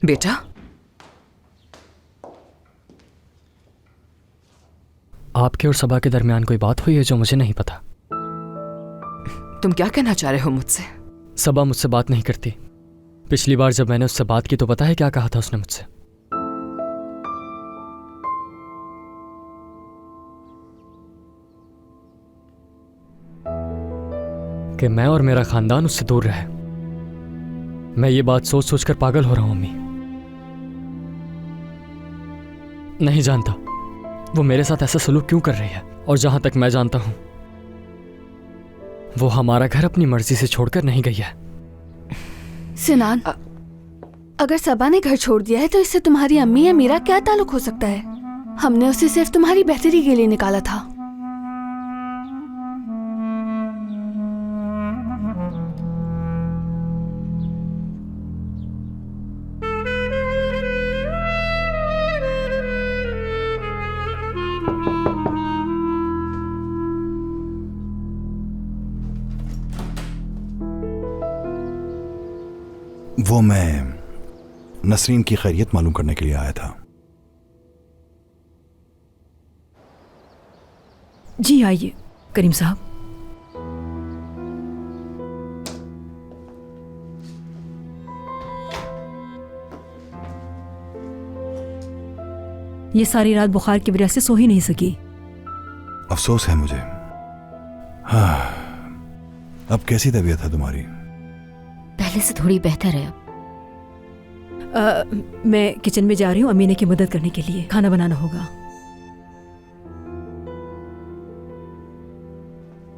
बेटा, आपके और सबा के दरमियान कोई बात हुई है जो मुझे नहीं पता। तुम क्या कहना चाह रहे हो मुझसे? सबा मुझसे बात नहीं करती। पिछली बार जब मैंने उससे बात की तो पता है क्या कहा था उसने मुझसे? कि मैं और मेरा खानदान उससे दूर रहे। मैं ये बात सोच सोच कर पागल हो रहा हूं अम्मी। नहीं जानता वो मेरे साथ ऐसा सलूक क्यों कर रही है, और जहां तक मैं जानता हूं वो हमारा घर अपनी मर्जी से छोड़कर नहीं गई है। सिनान, अगर सबा ने घर छोड़ दिया है तो इससे तुम्हारी अम्मी या मेरा क्या ताल्लुक हो सकता है? हमने उसे सिर्फ तुम्हारी बेहतरी के लिए निकाला था। वो मैं नसरीन की खैरियत मालूम करने के लिए आया था। जी आइए करीम साहब। ये सारी रात बुखार की वजह से सो ही नहीं सकी। अफसोस है मुझे। हाँ, अब कैसी तबीयत है तुम्हारी? पहले से थोड़ी बेहतर है अब। मैं किचन में जा रही हूँ अमीने की मदद करने के लिए। खाना बनाना होगा।